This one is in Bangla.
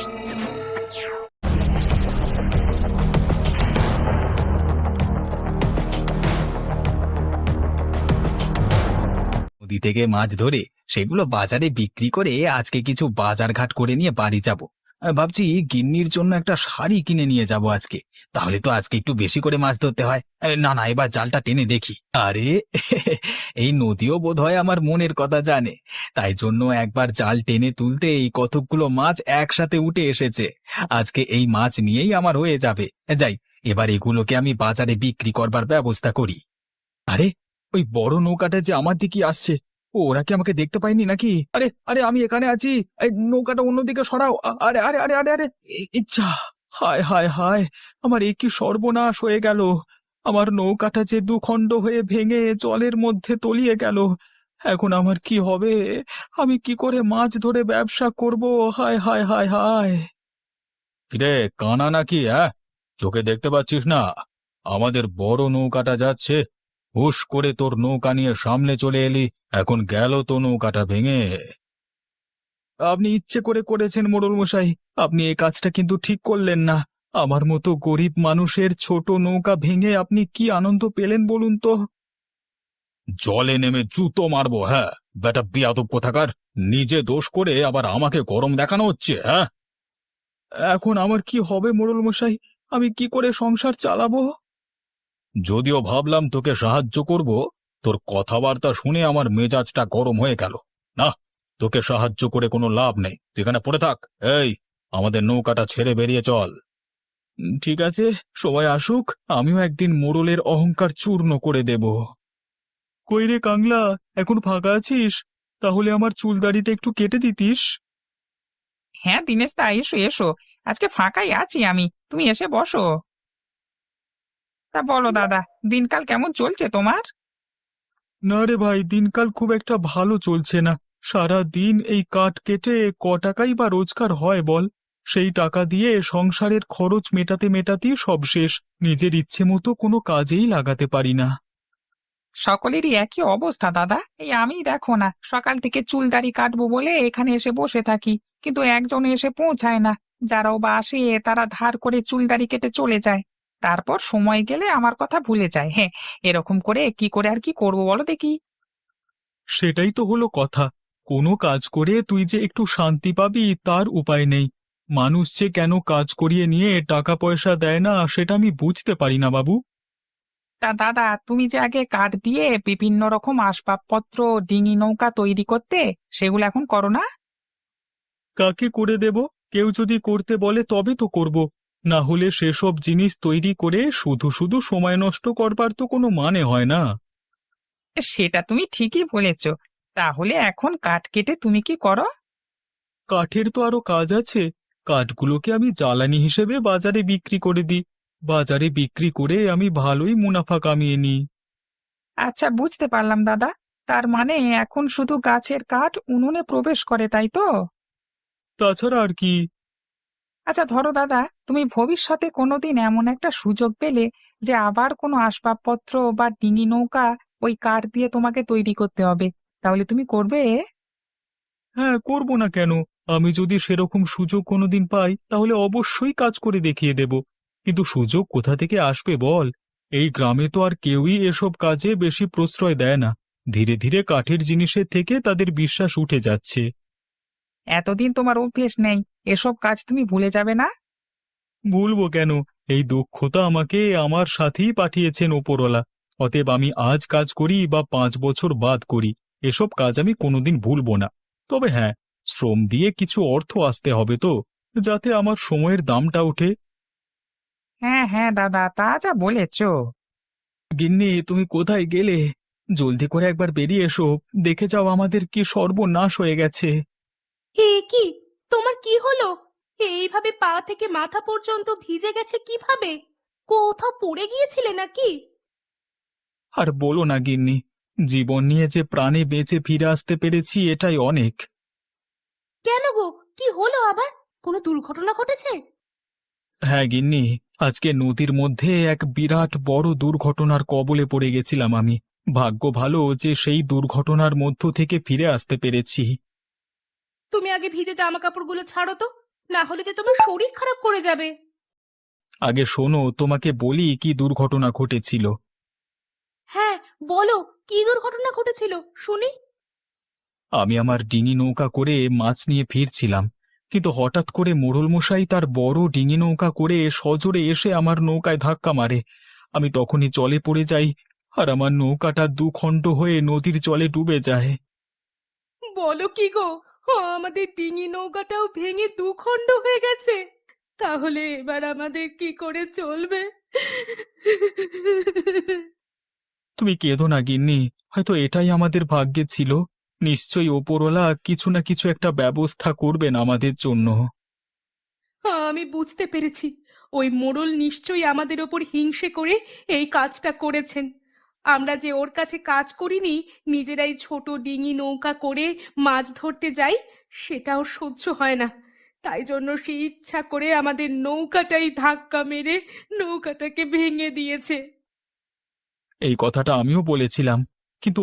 নদী থেকে মাছ ধরে সেগুলো বাজারে বিক্রি করে আজকে কিছু বাজার ঘাট করে নিয়ে বাড়ি যাব। ভাবছি গিন্নির জন্য একটা শাড়ি কিনে নিয়ে যাব আজকে। তাহলে তো আজকে একটু বেশি করে মাছ ধরতে হয়। না না, এবার জালটা টেনে দেখি। আরে এই নদীও বোধহয় আমার মনের কথা জানে, তাই জন্য একবার জাল টেনে তুলতে এই কতকগুলো মাছ একসাথে উঠে এসেছে। আজকে এই মাছ নিয়েই আমার হয়ে যাবে। যাই, এবার এগুলোকে আমি বাজারে বিক্রি করবার ব্যবস্থা করি। আরে ওই বড় নৌকাটা যে আমার দিকে আসছে, ওরা কি আমাকে দেখতে পায়নি নাকি? আরে আরে, আমি এখানে আছি, এই নৌকাটা অন্যদিকে সরাও। আরে আরে আরে আরে আরে, ইচ্ছা! হায় হায় হায়, আমার এ কি সর্বনাশ হয়ে গেল! আমার নৌকাটা যে দুখণ্ড হয়ে ভেঙে জলের মধ্যে তলিয়ে গেল। এখন আমার কি হবে? আমি কি করে মাছ ধরে ব্যবসা করব? হায় হায় হায় হায়! কিরে, কানা নাকি? চোখে দেখতে পাচ্ছিস না আমাদের বড় নৌকাটা যাচ্ছে? হুশ করে তোর নৌকা নিয়ে সামনে চলে এলি, এখন গেল তো নৌকাটা ভেঙে। আপনি ইচ্ছে করে করেছেন মোড়ল মশাই, আপনি এই কাজটা কিন্তু ঠিক করলেন না। আমার মতো গরিব মানুষের ছোট নৌকা ভেঙে আপনি কি আনন্দ পেলেন বলুন তো? জলে নেমে জুতো মারবো? হ্যাঁ বেটা বিয়াদব কোথাকার! নিজে দোষ করে আবার আমাকে গরম দেখানো হচ্ছে। এখন আমার কি হবে মোড়ল মশাই? আমি কি করে সংসার চালাবো? যদিও ভাবলাম তোকে সাহায্য করব, তোর কথাবার্তা শুনে আমার মেজাজটা গরম হয়ে গেল। না, তোকে সাহায্য করে কোনো লাভ নেই, তুই এখানে পড়ে থাক। এই, আমাদের নৌকাটা ছেড়ে বেরিয়ে চল। ঠিক আছে, সময় আসুক, আমিও একদিন মোড়লের অহংকার চূর্ণ করে দেব। কই রে কাংলা, এখন ফাঁকা আছিস? তাহলে আমার চুলদাড়িটা একটু কেটে দিতিস। হ্যাঁ দিনেশ দা, এসো এসো, আজকে ফাঁকাই আছি আমি, তুমি এসে বসো। তা বলো দাদা, দিনকাল কেমন চলছে তোমার? না রে ভাই, দিনকাল খুব একটা ভালো চলছে না। সারা দিন এই কাঠ কেটে ক টাকাই বা রোজগার হয় বল? সেই টাকা দিয়ে সংসারের খরচ মেটাতে মেটাতেই সব শেষ। নিজের ইচ্ছে মতো কোনো কাজেই লাগাতে পারি না। সকলেরই একই অবস্থা দাদা, এই আমি দেখো না, সকাল থেকে চুল দাড়ি কাটবো বলে এখানে এসে বসে থাকি, কিন্তু একজন এসে পৌঁছায় না। যারাও বা আসে তারা ধার করে চুল দাড়ি কেটে চলে যায়, তারপর সময় গেলে আমার কথা ভুলে যায়। হ্যাঁ, এরকম করে কি করে আর কি করবো বলো দেখি? সেটাই তো হলো কথা। কোনো কাজ করে তুই যে একটু শান্তি পাবি তার উপায় নেই। মানুষ যে কেন কাজ করিয়ে নিয়ে টাকা পয়সা দেয় না সেটা আমি বুঝতে পারি না বাবু। তা দাদা, তুমি যে আগে কাঠ দিয়ে বিভিন্ন রকম আসবাবপত্র, ডিঙি নৌকা তৈরি করতে, সেগুলো এখন করো না? কাকে করে দেব? কেউ যদি করতে বলে তবে তো করব। না হলে সেসব জিনিস তৈরি করে শুধু শুধু সময় নষ্ট করবার তো কোনো মানে হয় না। সেটা তুমি ঠিকই বলেছ। তাহলে এখন কাঠ কেটে তুমি কি করো? কাঠের তো আরো কাজ আছে। কাঠগুলোকে আমি জ্বালানি হিসেবে বাজারে বিক্রি করে দিই। বাজারে বিক্রি করে আমি ভালোই মুনাফা কামিয়ে নিই। আচ্ছা, বুঝতে পারলাম দাদা। তার মানে এখন শুধু গাছের কাঠ উনুনে প্রবেশ করে, তাই তো? তাছাড়া আর কি? আচ্ছা ধরো দাদা, তুমি ভবিষ্যতে কোনোদিন এমন একটা সুযোগ পেলে যে আবার কোনো আসবাবপত্র বা ডিঙি নৌকা ওই কাঠ দিয়ে তোমাকে তৈরি করতে হবে, তাহলে তুমি করবে? হ্যাঁ, করব না কেন? আমি যদি সেরকম সুযোগ কোনোদিন পাই তাহলে অবশ্যই কাজ করে দেখিয়ে দেব। কিন্তু সুযোগ কোথা থেকে আসবে বল? এই গ্রামে তো আর কেউই এসব কাজে বেশি প্রশ্রয় দেয় না। ধীরে ধীরে কাঠের জিনিসের থেকে তাদের বিশ্বাস উঠে যাচ্ছে। এতদিন তোমার অভ্যেস নেই, এসব কাজ তুমি ভুলে যাবে না? ভুলবো কেন? এই দক্ষতা আমাকে আমার সাথেই পাঠিয়েছেন ওপরওয়ালা। অতএব আমি আজ কাজ করি বা 5 বছর বাদ করি, এসব কাজ আমি কোনোদিন ভুলবো না। তবে হ্যাঁ, শ্রম দিয়ে কিছু অর্থ আসতে হবে তো, যাতে আমার সময়ের দামটা ওঠে। হ্যাঁ হ্যাঁ দাদা, তা যা বলেছ। গিন্নি, তুমি কোথায় গেলে? জলদি করে একবার বেরিয়ে এসো, দেখে যাও আমাদের কি সর্বনাশ হয়ে গেছে। হে কি, তোমার কি হলো? এইভাবে পা থেকে মাথা পর্যন্ত ভিজে গেছে কিভাবে? কোথাও পড়ে গিয়েছিলে নাকি? আর বলো না গিন্নি, জীবন নিয়ে যে প্রাণে বেঁচে ফিরে আসতে পেরেছি এটাই অনেক। কেন গো, কি হলো আবার? কোনো দুর্ঘটনা ঘটেছে? হ্যাঁ গিন্নি, আজকে নদীর মধ্যে এক বিরাট বড় দুর্ঘটনার কবলে পড়ে গেছিলাম আমি। ভাগ্য ভালো যে সেই দুর্ঘটনার মধ্য থেকে ফিরে আসতে পেরেছি। তুমি আগে ভিজে জামা কাপড়গুলো ছাড়ো তো, না হলে যে তোমার শরীর খারাপ করে যাবে। আগে শোনো, তোমাকে বলি কি দুর্ঘটনা ঘটেছিল। হ্যাঁ, বলো, কি দুর্ঘটনা ঘটেছিল শুনি। আমি আমার ডিঙি নৌকা করে মাছ নিয়ে ফিরছিলাম, কিন্তু হঠাৎ করে মোড়ল মশাই তার বড় ডিঙি নৌকা করে সজোরে এসে আমার নৌকায় ধাক্কা মারে। আমি তখনই জলে পড়ে যাই, আর আমার নৌকাটা দুখণ্ড হয়ে নদীর জলে ডুবে যায়। বলো কি গো, আমাদের ডিঙি নৌকাটাও ভেঙে দুখণ্ড হয়ে গেছে। তাহলে এবার আমাদের কি করে চলবে? তুমি কেঁদো না গিন্নি, হয়তো এটাই আমাদের ভাগ্যে ছিল। নিশ্চয়ই ওপরওয়ালা কিছু না কিছু একটা ব্যবস্থা করবেন আমাদের জন্য। আমি বুঝতে পেরেছি, ওই মোড়ল নিশ্চয়ই আমাদের ওপর হিংসে করে এই কাজটা করেছেন। আমরা যে ওর কাছে কাজ করিনি, নিজেরাই ছোট ডিঙি নৌকা করে মাছ ধরতে যাই, সেটাও সহ্য হয় না। তাই জন্য সে ইচ্ছা করে আমাদের নৌকাটাই ধাক্কা মেরে নৌকাটাকে ভেঙে দিয়েছে। এই কথাটা আমিও বলেছিলাম, কিন্তু